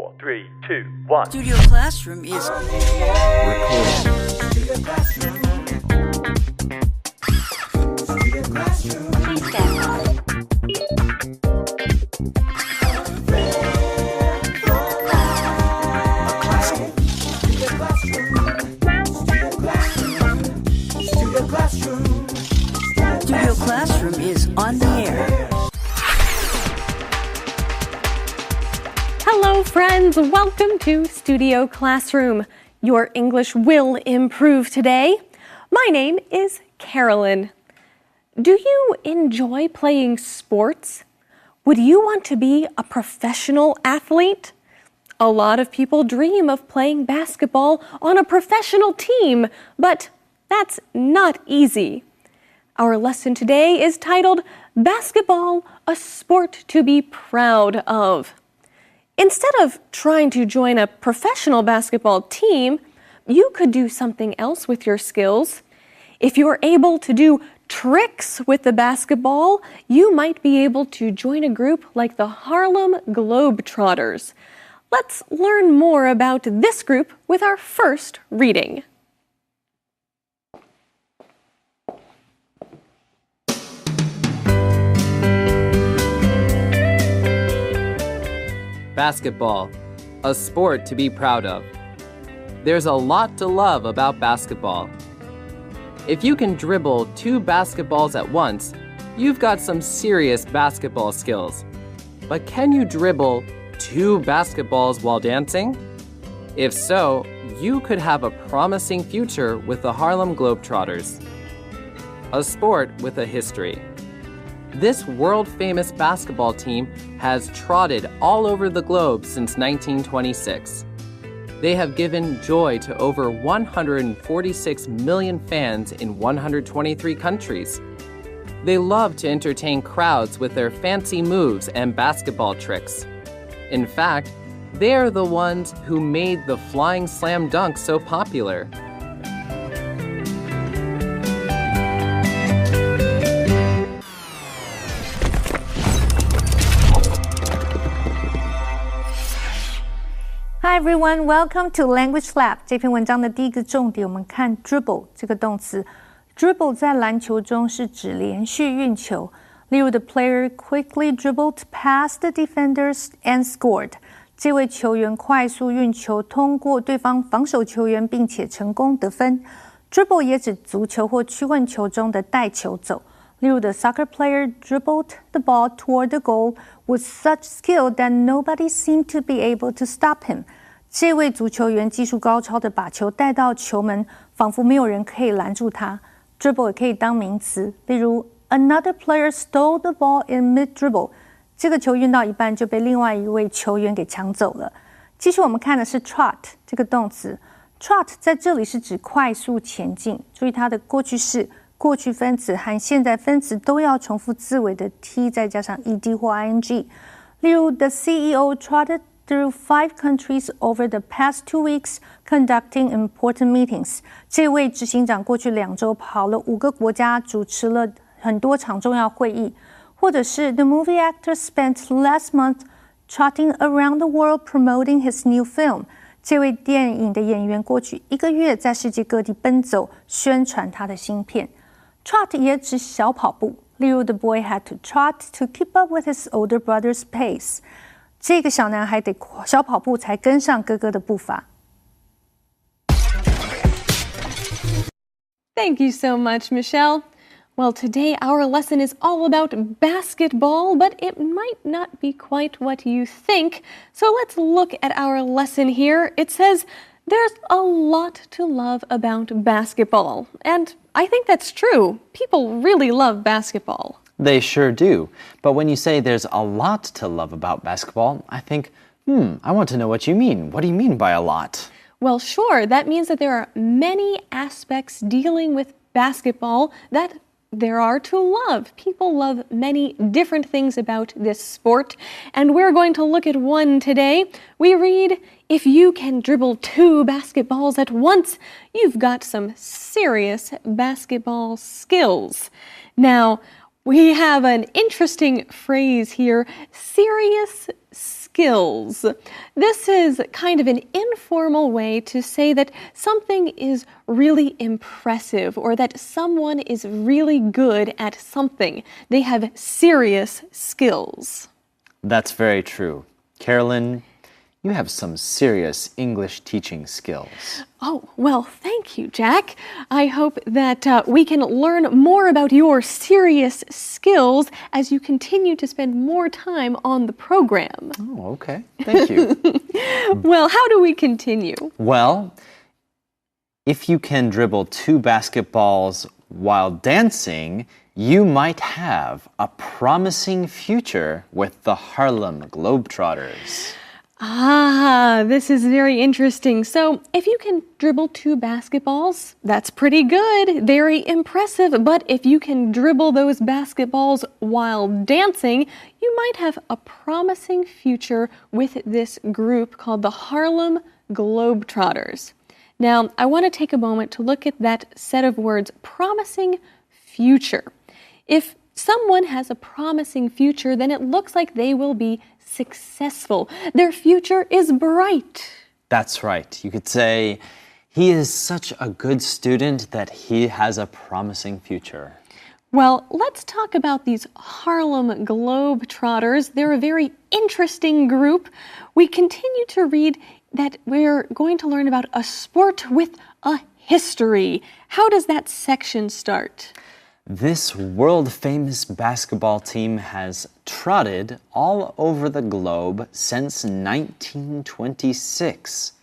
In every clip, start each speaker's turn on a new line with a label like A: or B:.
A: 4, 3, 2, 1.
B: Studio Classroom is recording. Studio Classroom. Studio Classroom. Please stand by. Studio Classroom is on the air.
C: Hello friends, welcome to Studio Classroom. Your English will improve today. My name is Carolyn. Do you enjoy playing sports? Would you want to be a professional athlete? A lot of people dream of playing basketball on a professional team, but that's not easy. Our lesson today is titled Basketball, a Sport to be Proud of. Instead of trying to join a professional basketball team, you could do something else with your skills. If you're able to do tricks with the basketball, you might be able to join a group like the Harlem Globetrotters. Let's learn more about this group with our first reading.
D: Basketball, a sport to be proud of. There's a lot to love about basketball. If you can dribble 2 basketballs at once, you've got some serious basketball skills. But can you dribble 2 basketballs while dancing? If so, you could have a promising future with the Harlem Globetrotters. A sport with a history. This world-famous basketball team has trotted all over the globe since 1926. They have given joy to over 146 million fans in 123 countries. They love to entertain crowds with their fancy moves and basketball tricks. In fact, they are the ones who made the flying slam dunk so popular.
E: Hi everyone, welcome to Language Lab. 这篇文章的第一个重点，我们看 dribble 这个动词。dribble 在篮球中是指连续运球，例如 the player quickly dribbled past the defenders and scored。这位球员快速运球通过对方防守球员，并且成功得分。dribble 也指足球或曲棍球中的带球走。例如 the soccer player dribbled the ball toward the goal with such skill that nobody seemed to be able to stop him。这位足球员技术高超的把球带到球门，仿佛没有人可以拦住他。dribble 也可以当名词，例如 another player stole the ball in mid dribble。这个球运到一半就被另外一位球员给抢走了。继续我们看的是 trot 这个动词。trot 在这里是指快速前进，注意它的过去式、过去分词和现在分词都要重复字尾的 t 再加上 ed 或 ing。例如 the CEO trotted through 5 countries over the past 2 weeks conducting important meetings。这位执行长过去2周跑了5个国家，主持了很多场重要会议。或者是 the movie actor spent last month trotting around the world promoting his new film。这位电影的演员过去1个月在世界各地奔走，宣传他的新片。trot 也指小跑步，例如 the boy had to trot to keep up with his older brother's pace。这个小男孩得小跑步才跟上哥哥的步伐。
C: Thank you so much, Michelle. Well, today our lesson is all about basketball, but it might not be quite what you think. So let's look at our lesson here. It says, there's a lot to love about basketball. And I think that's true. People really love basketball.
F: They sure do. But when you say there's a lot to love about basketball, I think, I want to know what you mean. What do you mean by a lot?
C: Well, sure. That means that there are many aspects dealing with basketball that there are to love. People love many different things about this sport, and we're going to look at one today. We read, if you can dribble 2 basketballs at once, you've got some serious basketball skills. Now, we have an interesting phrase here, serious skills. skills. This is kind of an informal way to say that something is really impressive or that someone is really good at something. They have serious skills.
F: That's very true. Carolyn, you have some serious English teaching skills.
C: Oh, well, thank you, Jack. I hope that we can learn more about your serious skills as you continue to spend more time on the program.
F: Oh, okay. Thank you.
C: Well, how do we continue?
F: Well, if you can dribble 2 basketballs while dancing, you might have a promising future with the Harlem Globetrotters.
C: Ah, this is very interesting. So, if you can dribble 2 basketballs, that's pretty good, very impressive. But if you can dribble those basketballs while dancing, you might have a promising future with this group called the Harlem Globetrotters. Now, I want to take a moment to look at that set of words, promising future. If someone has a promising future, then it looks like they will be successful. Their future is bright.
F: That's right. You could say, he is such a good student that he has a promising future.
C: Well, let's talk about these Harlem Globetrotters. They're a very interesting group. We continue to read that we're going to learn about a sport with a history. How does that section start?
F: This world-famous basketball team has trotted all over the globe since 1926.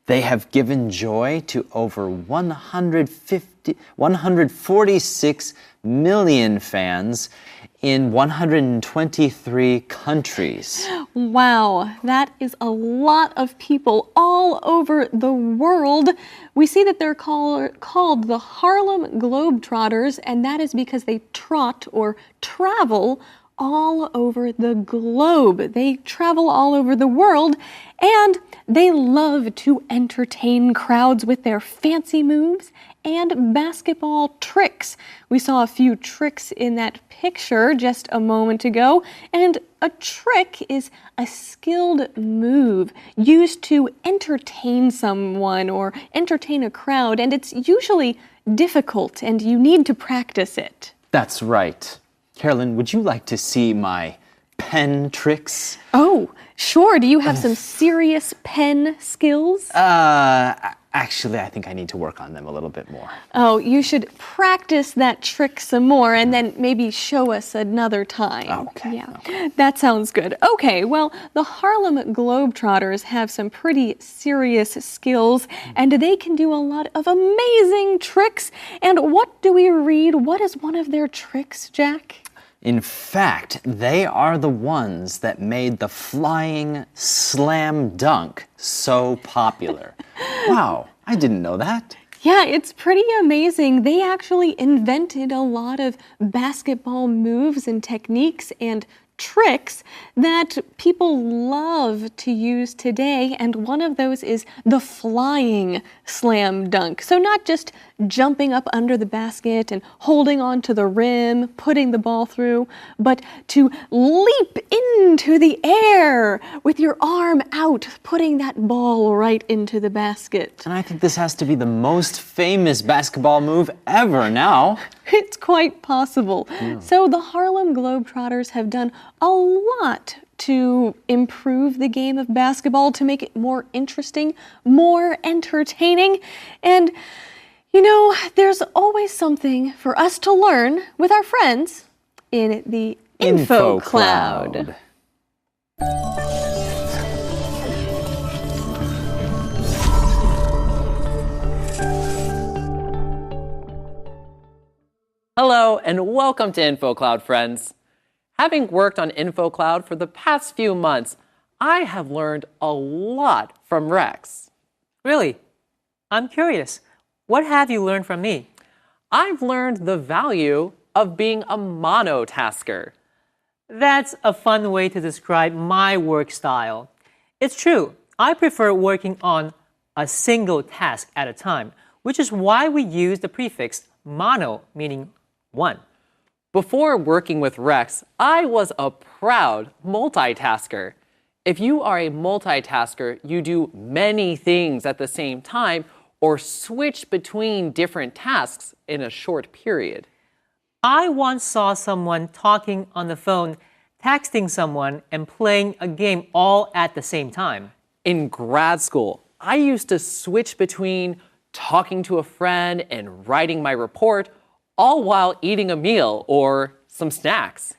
F: They have given joy to over 146 million fans in 123 countries.
C: Wow, that is a lot of people all over the world. We see that they're called the Harlem Globetrotters, and that is because they trot or travel all over the globe. They travel all over the world, and they love to entertain crowds with their fancy moves and basketball tricks. We saw a few tricks in that picture just a moment ago, and a trick is a skilled move used to entertain someone or entertain a crowd, and it's usually difficult and you need to practice it.
F: That's right. Carolyn, would you like to see my pen tricks?
C: Oh, sure. Do you have some serious pen skills?
F: Actually, I think I need to work on them a little bit more.
C: Oh, you should practice that trick some more and then maybe show us another time.
F: Okay.
C: Yeah, that sounds good. Okay, well, the Harlem Globetrotters have some pretty serious skills and they can do a lot of amazing tricks. And what do we read? What is one of their tricks, Jack?
F: In fact, they are the ones that made the flying slam dunk so popular. Wow, I didn't know that.
C: Yeah, it's pretty amazing. They actually invented a lot of basketball moves and techniques and tricks that people love to use today, and one of those is the flying slam dunk. So not just jumping up under the basket and holding on to the rim, putting the ball through, but to leap into the air with your arm out, putting that ball right into the basket.
F: And I think this has to be the most famous basketball move ever now.
C: It's quite possible. Yeah. So the Harlem Globetrotters have done a lot to improve the game of basketball, to make it more interesting, more entertaining. And, you know, there's always something for us to learn with our friends in the Info Cloud.
D: Hello and welcome to InfoCloud, friends. Having worked on InfoCloud for the past few months, I have learned a lot from Rex.
A: Really? I'm curious. What have you learned from me?
D: I've learned the value of being a monotasker.
A: That's a fun way to describe my work style. It's true, I prefer working on a single task at a time, which is why we use the prefix mono, meaning one.
D: Before working with Rex, I was a proud multitasker. If you are a multitasker, you do many things at the same time or switch between different tasks in a short period.
A: I once saw someone talking on the phone, texting someone, and playing a game all at the same time.
D: In grad school, I used to switch between talking to a friend and writing my report, all while eating a meal or some snacks.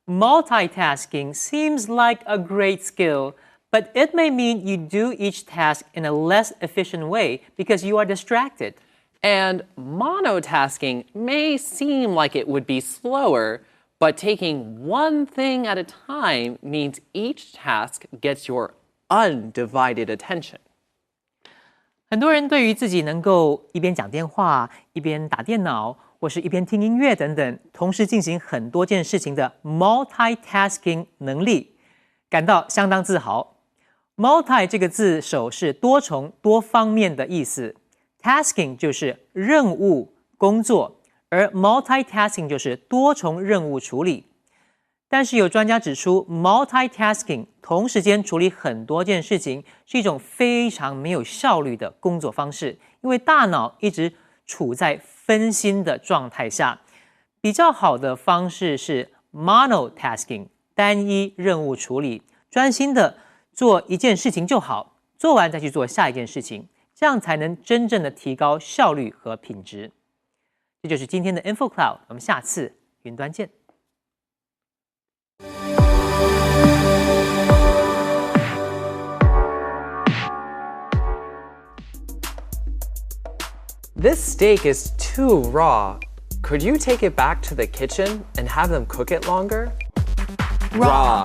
A: Multitasking seems like a great skill, but it may mean you do each task in a less efficient way because you are distracted.
D: And monotasking may seem like it would be slower, but taking one thing at a time means each task gets your undivided attention.
A: 很多人对于自己能够一边讲电话、一边打电脑，或是一边听音乐等等，同时进行很多件事情的 multitasking 能力，感到相当自豪。multi 这个字首是多重、多方面的意思 ，tasking 就是任务、工作，而 multitasking 就是多重任务处理。但是有专家指出 ，multitasking 同时间处理很多件事情是一种非常没有效率的工作方式，因为大脑一直处在分心的状态下。比较好的方式是 monotasking 单一任务处理，专心的做一件事情就好，做完再去做下一件事情，这样才能真正的提高效率和品质。这就是今天的 Info Cloud， 我们下次云端见。
D: This steak is too raw. Could you take it back to the kitchen and have them cook it longer? Raw.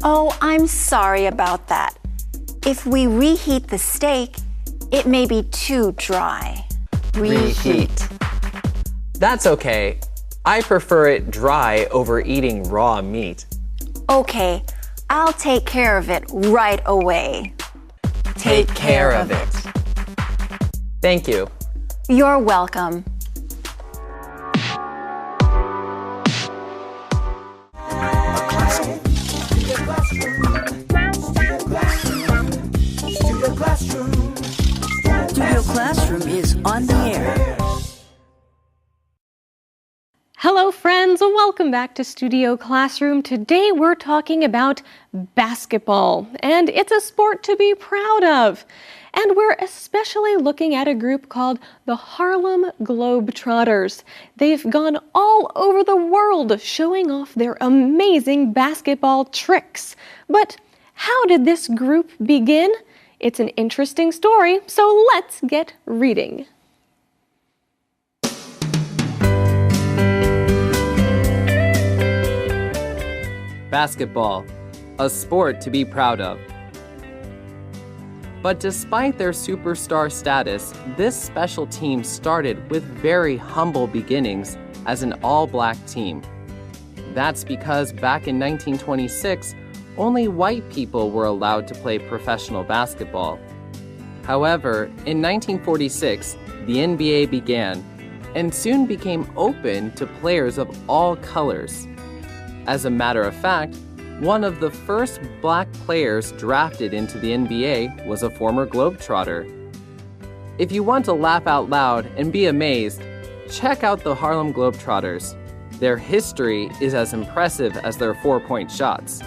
G: Oh, I'm sorry about that. If we reheat the steak, it may be too dry.
D: Reheat. That's okay. I prefer it dry over eating raw meat.
G: Okay, I'll take care of it right away.
D: Take care of it. Thank you.
G: You're welcome.
B: Studio Classroom is on the air.
C: Hello, friends. Welcome back to Studio Classroom. Today we're talking about basketball, and it's a sport to be proud of. And we're especially looking at a group called the Harlem Globetrotters. They've gone all over the world showing off their amazing basketball tricks. But how did this group begin? It's an interesting story, so let's get reading.
D: Basketball, a sport to be proud of. But despite their superstar status, this special team started with very humble beginnings as an all-black team. That's because back in 1926, only white people were allowed to play professional basketball. However, in 1946, the NBA began and soon became open to players of all colors. As a matter of fact, one of the first black players drafted into the NBA was a former Globetrotter. If you want to laugh out loud and be amazed, check out the Harlem Globetrotters. Their history is as impressive as their 4-point shots.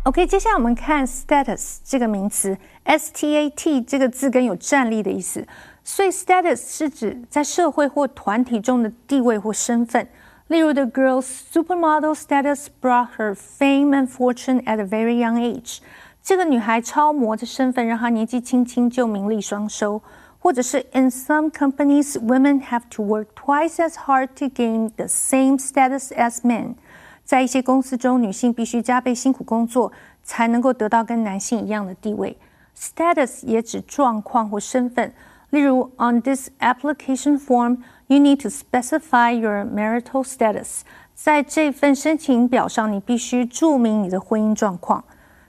E: OK， 接下来我们看 status 这个名词 ，STAT 这个字根有站立的意思，所以 status 是指在社会或团体中的地位或身份。例如 ，The girl's supermodel status brought her fame and fortune at a very young age。这个女孩超模的身份让她年纪轻轻就名利双收。或者是 In some companies, women have to work twice as hard to gain the same status as men。在一些公司中，女性必须加倍辛苦工作，才能够得到跟男性一样的地位。Status 也指状况或身份，例如 On this application form, you need to specify your marital status。在这份申请表上，你必须注明你的婚姻状况。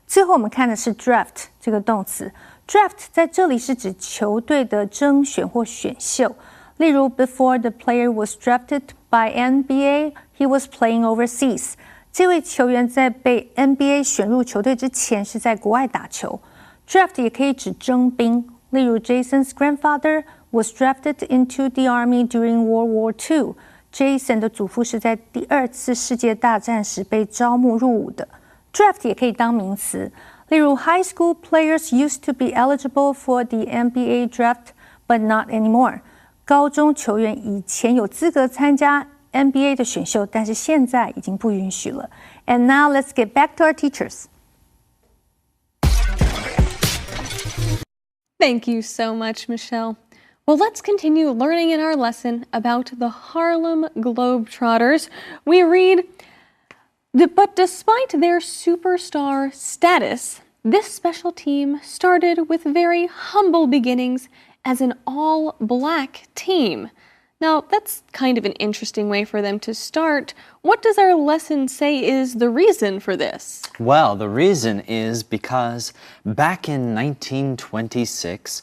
E: 最后我们看的是 draft 这个动词 Draft 在这里是指球队的征选或选秀，例如 Before the player was drafted by NBA, he was playing overseas. 这位球员在被 NBA 选入球队之前是在国外打球。Draft 也可以指征兵，例如 Jason's grandfather was drafted into the army during World War II.Jason 的祖父是在第二次世界大战时被招募入伍的。Draft 也可以当名词，例如 High school players used to be eligible for the NBA draft, but not anymore. 高中球员以前有资格参加 NBA 的选秀，但是现在已经不允许了。And now let's get back to our teachers.
C: Thank you so much, Michelle.Well, let's continue learning in our lesson about the Harlem Globetrotters. We read, but despite their superstar status, this special team started with very humble beginnings as an all-black team. Now, that's kind of an interesting way for them to start. What does our lesson say is the reason for this?
F: Well, the reason is because back in 1926,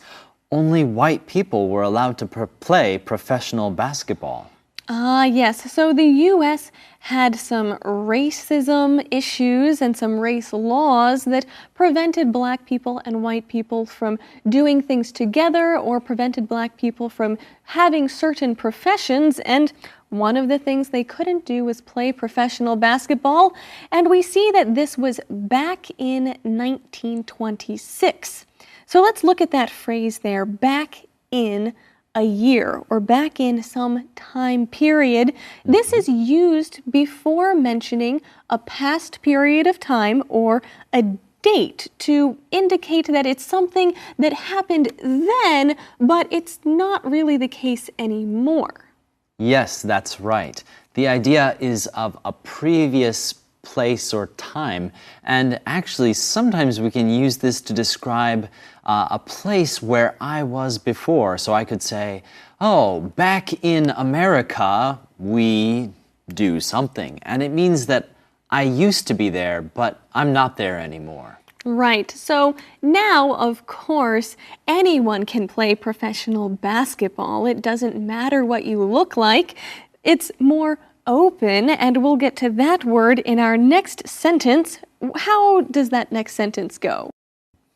F: only white people were allowed to play professional basketball.
C: Yes. So the U.S. had some racism issues and some race laws that prevented black people and white people from doing things together or prevented black people from having certain professions. And one of the things they couldn't do was play professional basketball. And we see that this was back in 1926. So let's look at that phrase there, back in a year or back in some time period. This is used before mentioning a past period of time or a date to indicate that it's something that happened then, but it's not really the case anymore.
F: Yes, that's right. The idea is of a previous place or time, and actually sometimes we can use this to describe a place where I was before. So I could say, oh, back in America we do something, and it means that I used to be there, but I'm not there anymore.
C: Right. So now, of course, anyone can play professional basketball. It doesn't matter what you look like. It's more open, and we'll get to that word in our next sentence. How does that next sentence go?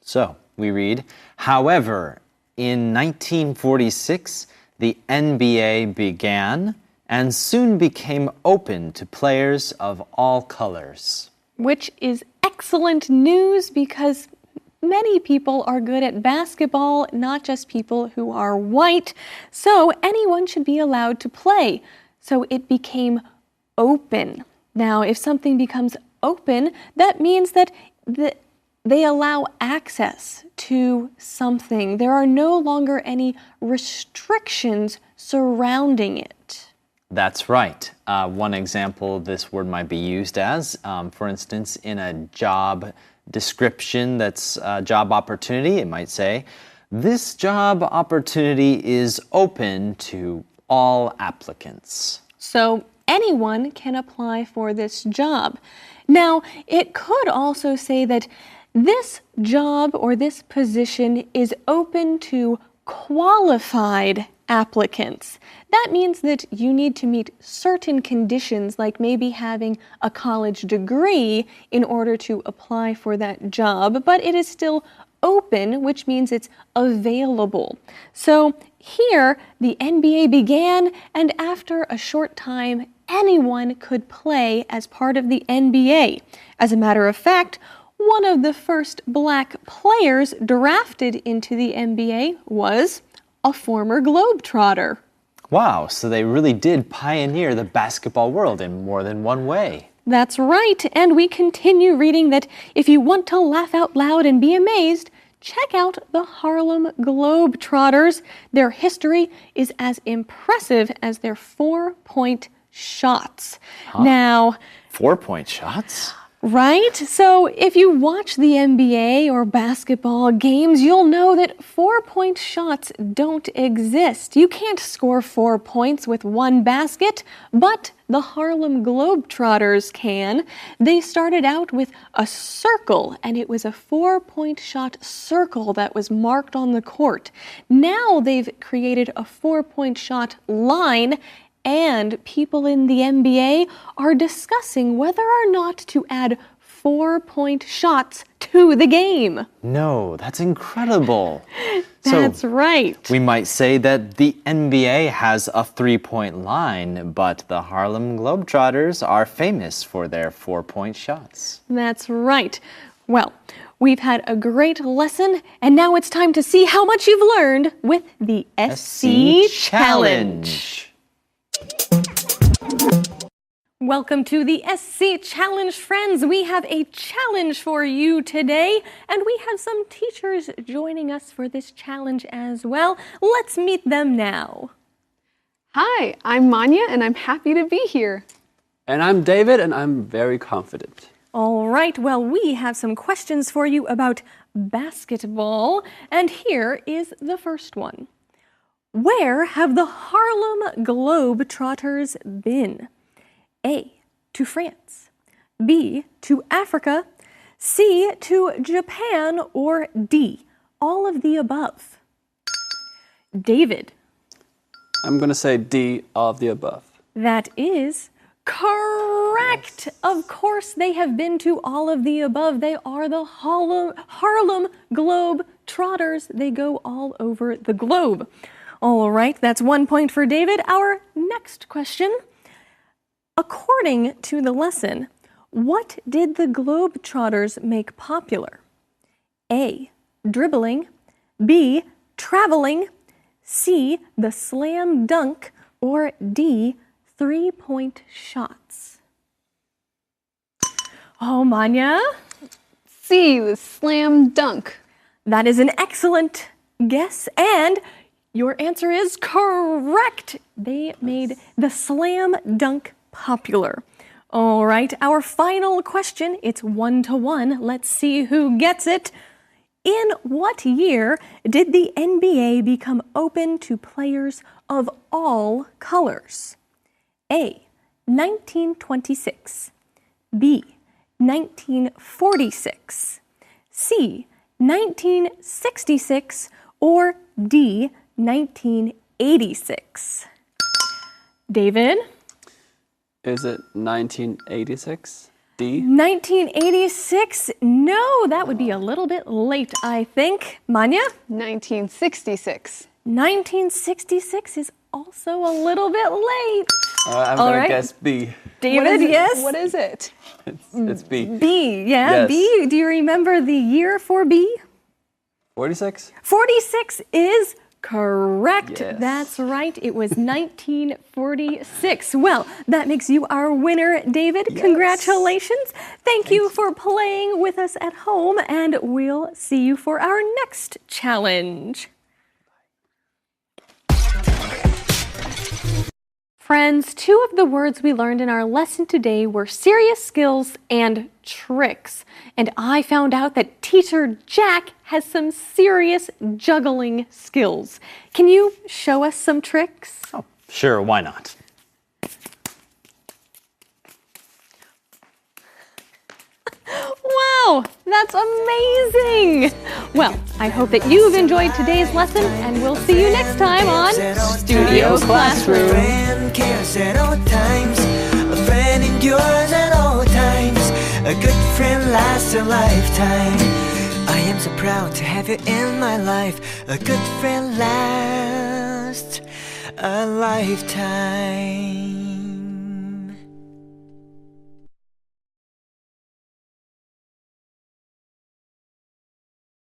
F: So, we read, however, in 1946, the NBA began and soon became open to players of all colors.
C: Which is excellent news because many people are good at basketball, not just people who are white, so anyone should be allowed to play. So it became open. Now, if something becomes open, that means that they allow access to something. There are no longer any restrictions surrounding it.
F: That's right. One example this word might be used as, for instance, in a job description that's a job opportunity, it might say, this job opportunity is open to all applicants.
C: So anyone can apply for this job. Now, it could also say that this job or this position is open to qualified applicants. That means that you need to meet certain conditions, like maybe having a college degree in order to apply for that job, but it is still open, which means it's available. So here, the NBA began, and after a short time, anyone could play as part of the NBA. As a matter of fact, one of the first black players drafted into the NBA was a former Globetrotter.
F: Wow, so they really did pioneer the basketball world in more than one way.
C: That's right, and we continue reading that if you want to laugh out loud and be amazed, check out the Harlem Globetrotters. Their history is as impressive as their 4-point shots.
F: Huh?
C: Now,
F: 4-point shots?
C: Right? So if you watch the NBA or basketball games, you'll know that 4-point shots don't exist. You can't score 4 points with one basket, but the Harlem Globetrotters can. They started out with a circle, and it was a 4-point shot circle that was marked on the court. Now they've created a 4-point shot line, and people in the NBA are discussing whether or not to add 4-point shots to the game.
F: No, that's incredible.
C: That's right.
F: We might say that the NBA has a 3-point line, but the Harlem Globetrotters are famous for their 4-point shots.
C: That's right. Well, we've had a great lesson, and now it's time to see how much you've learned with the SC Challenge. Welcome to the SC Challenge, friends. We have a challenge for you today, and we have some teachers joining us for this challenge as well. Let's meet them now.
H: Hi, I'm Manya, and I'm happy to be here.
I: And I'm David, and I'm very confident.
C: All right, well, we have some questions for you about basketball, and here is the first one. Where have the Harlem Globetrotters been? A, to France, B, to Africa, C, to Japan, or D, all of the above? David.
I: I'm going to say D, all of the above.
C: That is correct. Yes. Of course, they have been to all of the above. They are the Harlem Globetrotters. They go all over the globe. All right, that's 1 point for David. Our next question. According to the lesson, what did the Globetrotters make popular? A, dribbling, B, traveling, C, the slam dunk, or D, 3-point shots? Oh, Manya?
H: C, the slam dunk.
C: That is an excellent guess, and your answer is correct. They made the slam dunk popular. All right, our final question. It's 1-1. Let's see who gets it. In what year did the NBA become open to players of all colors? A, 1926, B, 1946, C, 1966, or D, 1986? David?
I: Is it 1986? D?
C: 1986? No, that would be a little bit late, I think. Manya?
H: 1966.
C: 1966 is also a little bit late.
I: I'm going to guess B.
C: David, yes?
H: What is it?
I: It's B.
C: B, yeah, yes. B. Do you remember the year for B?
I: 46?
C: 46 is correct.
I: Yes.
C: That's right. It was 1946. Well, that makes you our winner, David. Yes. Congratulations. Thank you for playing with us at home, and we'll see you for our next challenge. Friends, 2 of the words we learned in our lesson today were serious skills and tricks. And I found out that teacher Jack has some serious juggling skills. Can you show us some tricks?
F: Oh, sure, why not?
C: Wow, that's amazing! Well, I hope that you've enjoyed today's lesson, and we'll see you next time on Studio Classroom.
J: At all times, a friend endures at all times. A good friend lasts a lifetime. I am so proud to have you in my life. A good friend lasts a lifetime.